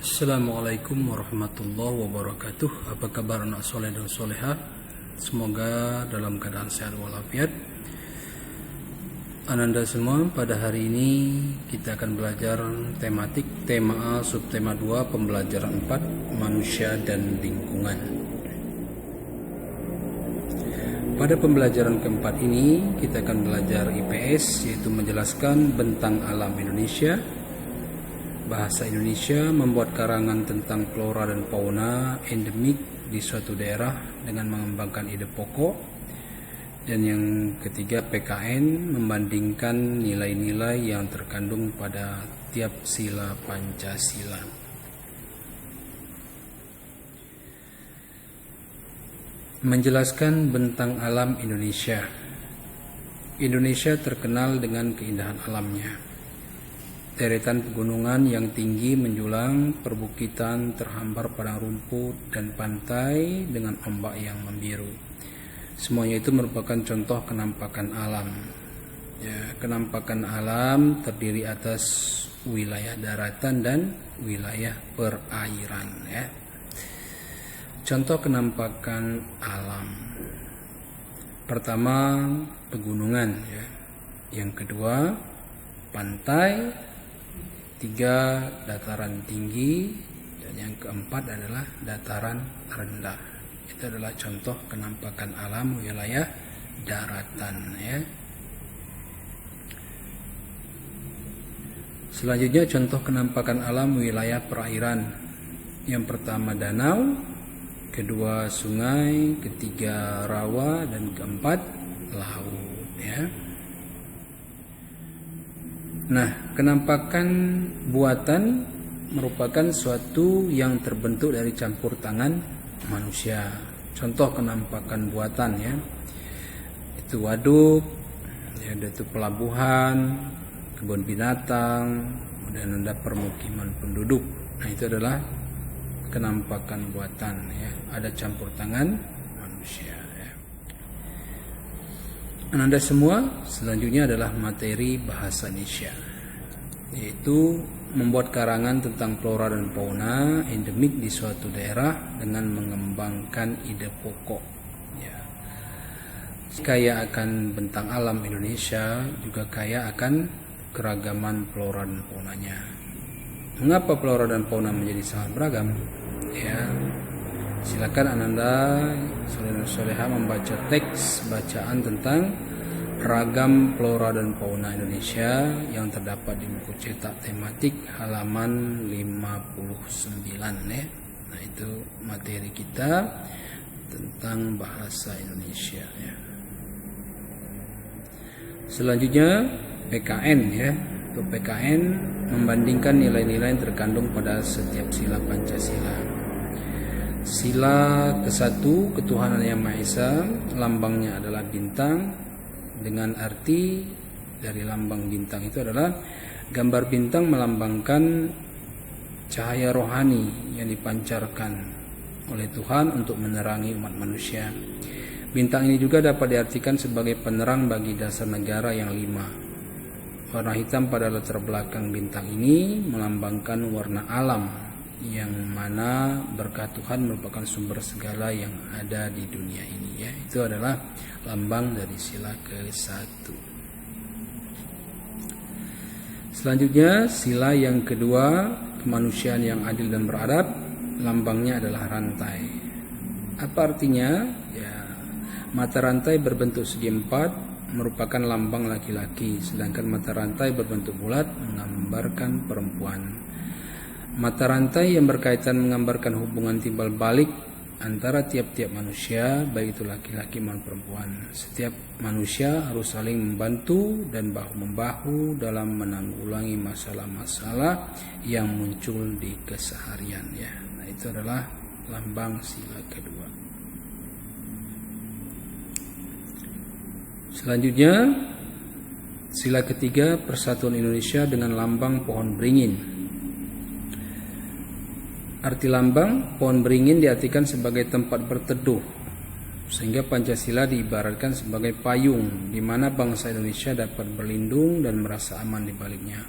Assalamualaikum warahmatullahi wabarakatuh. Apa kabar anak soleh dan soleha? Semoga dalam keadaan sehat walafiat. Ananda semua, pada hari ini kita akan belajar tema A subtema 2 pembelajaran 4 manusia dan lingkungan. Pada pembelajaran keempat ini kita akan belajar IPS, yaitu menjelaskan bentang alam Indonesia. Bahasa Indonesia, membuat karangan tentang flora dan fauna endemik di suatu daerah dengan mengembangkan ide pokok. Dan yang ketiga PKN, membandingkan nilai-nilai yang terkandung pada tiap sila Pancasila. Menjelaskan bentang alam Indonesia. Indonesia terkenal dengan keindahan alamnya. Deretan pegunungan yang tinggi menjulang, perbukitan terhampar padang rumput, dan pantai dengan ombak yang membiru. Semuanya itu merupakan contoh kenampakan alam. Kenampakan alam terdiri atas wilayah daratan dan wilayah perairan. Contoh kenampakan alam. Pertama, pegunungan. Yang kedua, pantai. 3, dataran tinggi, dan yang keempat adalah dataran rendah. Itu adalah contoh kenampakan alam wilayah daratan. Selanjutnya contoh kenampakan alam wilayah perairan. Yang pertama danau, kedua sungai, ketiga rawa, dan keempat laut. Nah, kenampakan buatan merupakan suatu yang terbentuk dari campur tangan manusia. Contoh kenampakan buatan itu waduk, itu pelabuhan, kebun binatang, kemudian ada permukiman penduduk. Nah, itu adalah kenampakan buatan. Ada campur tangan manusia. Anda semua, selanjutnya adalah materi bahasa Indonesia, yaitu membuat karangan tentang flora dan fauna endemik di suatu daerah dengan mengembangkan ide pokok. Kaya akan bentang alam Indonesia, juga kaya akan keragaman flora dan faunanya. Mengapa flora dan fauna menjadi sangat beragam? Silakan Ananda soleha membaca teks bacaan tentang ragam flora dan fauna Indonesia yang terdapat di buku cetak tematik halaman 59. Nah, itu materi kita tentang bahasa Indonesia. Selanjutnya PKN. Untuk PKN, membandingkan nilai-nilai yang terkandung pada setiap sila Pancasila. Sila ke-1, ketuhanan yang Maha Esa, lambangnya adalah bintang, dengan arti dari lambang bintang itu adalah gambar bintang melambangkan cahaya rohani yang dipancarkan oleh Tuhan untuk menerangi umat manusia. Bintang ini juga dapat diartikan sebagai penerang bagi dasar negara yang 5. Warna hitam pada latar belakang bintang ini melambangkan warna alam, yang mana berkat Tuhan merupakan sumber segala yang ada di dunia ini. Itu adalah lambang dari sila ke-1. Selanjutnya sila yang kedua, kemanusiaan yang adil dan beradab, lambangnya adalah rantai. Apa artinya? Mata rantai berbentuk segi 4 merupakan lambang laki-laki, sedangkan mata rantai berbentuk bulat menggambarkan perempuan. Mata rantai yang berkaitan menggambarkan hubungan timbal balik antara tiap-tiap manusia, baik itu laki-laki maupun perempuan. Setiap manusia harus saling membantu dan bahu-membahu dalam menanggulangi masalah-masalah yang muncul di keseharian. Nah, itu adalah lambang sila kedua. Selanjutnya sila ketiga, persatuan Indonesia dengan lambang pohon beringin. Arti lambang pohon beringin diartikan sebagai tempat berteduh, sehingga Pancasila diibaratkan sebagai payung di mana bangsa Indonesia dapat berlindung dan merasa aman di baliknya.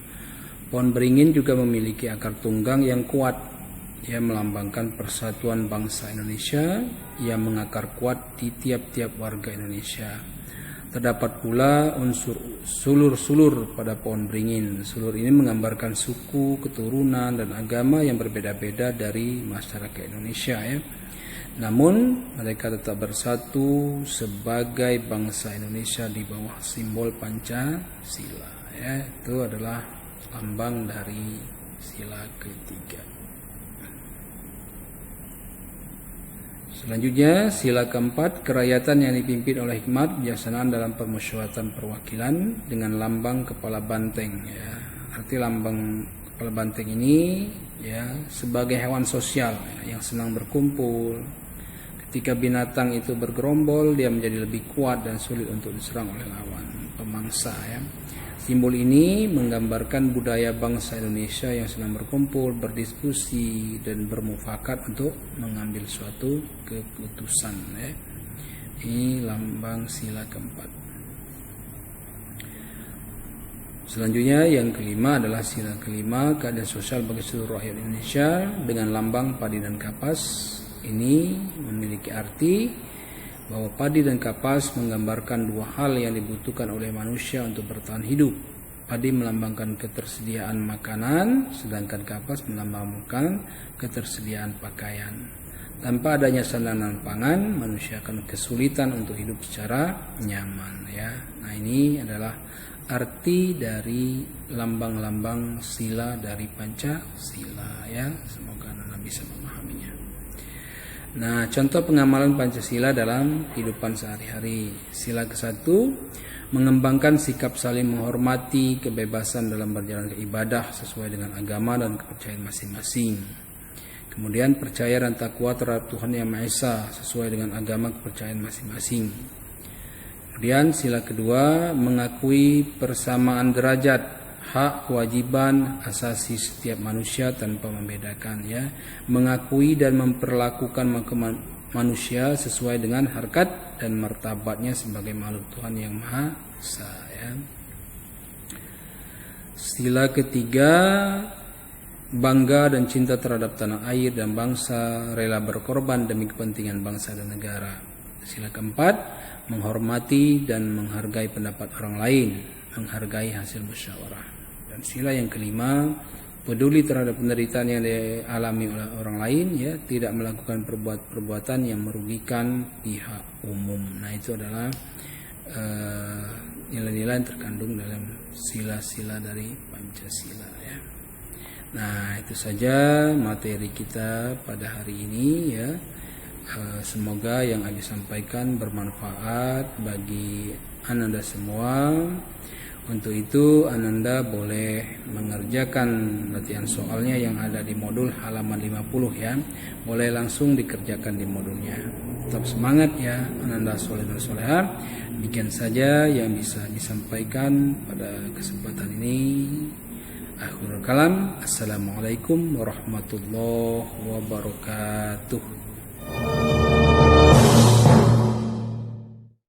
Pohon beringin juga memiliki akar tunggang yang kuat yang melambangkan persatuan bangsa Indonesia yang mengakar kuat di tiap-tiap warga Indonesia. Terdapat pula unsur sulur-sulur pada pohon beringin. Sulur ini menggambarkan suku, keturunan, dan agama yang berbeda-beda dari masyarakat Indonesia ya. Namun mereka tetap bersatu sebagai bangsa Indonesia di bawah simbol Pancasila ya. Itu adalah lambang dari sila ketiga. Selanjutnya sila keempat, kerakyatan yang dipimpin oleh hikmat bijaksanaan dalam permusyawaratan perwakilan dengan lambang kepala banteng ya. Arti lambang kepala banteng ini ya sebagai hewan sosial ya, yang senang berkumpul. Ketika binatang itu bergerombol, dia menjadi lebih kuat dan sulit untuk diserang oleh lawan pemangsa ya. Simbol ini menggambarkan budaya bangsa Indonesia yang senang berkumpul, berdiskusi, dan bermufakat untuk mengambil suatu keputusan ya. Ini lambang sila keempat. Selanjutnya yang kelima adalah sila kelima, keadaan sosial bagi seluruh rakyat Indonesia dengan lambang padi dan kapas. Ini memiliki arti bahwa padi dan kapas menggambarkan dua hal yang dibutuhkan oleh manusia untuk bertahan hidup. Padi melambangkan ketersediaan makanan, sedangkan kapas melambangkan ketersediaan pakaian. Tanpa adanya sandanan pangan, manusia akan kesulitan untuk hidup secara nyaman ya. Nah, ini adalah arti dari lambang-lambang sila dari Pancasila ya. Semoga Anda bisa memahaminya. Nah, contoh pengamalan Pancasila dalam kehidupan sehari-hari. Sila ke-1, mengembangkan sikap saling menghormati, kebebasan dalam berjalan ibadah sesuai dengan agama dan kepercayaan masing-masing. Kemudian percaya dan takwa terhadap Tuhan Yang Maha Esa sesuai dengan agama kepercayaan masing-masing. Kemudian sila kedua, mengakui persamaan derajat, hak, kewajiban asasi setiap manusia tanpa membedakan ya. Mengakui dan memperlakukan manusia sesuai dengan harkat dan martabatnya sebagai makhluk Tuhan Yang Maha Esa ya. Sila ketiga, bangga dan cinta terhadap tanah air dan bangsa, rela berkorban demi kepentingan bangsa dan negara. Sila keempat, menghormati dan menghargai pendapat orang lain, menghargai hasil musyawarah. Dan sila yang kelima, peduli terhadap penderitaan yang dialami oleh orang lain ya, tidak melakukan perbuatan yang merugikan pihak umum. Nah, itu adalah nilai-nilai yang terkandung dalam sila-sila dari Pancasila ya. Nah, itu saja materi kita pada hari ini ya. Semoga yang Abi sampaikan bermanfaat bagi Ananda semua. Untuk itu Ananda boleh mengerjakan latihan soalnya yang ada di modul halaman 50 ya. Boleh langsung dikerjakan di modulnya. Tetap semangat ya Ananda soleh dan soleha. Demikian saja yang bisa disampaikan pada kesempatan ini. Akhirul kalam. Assalamualaikum warahmatullahi wabarakatuh.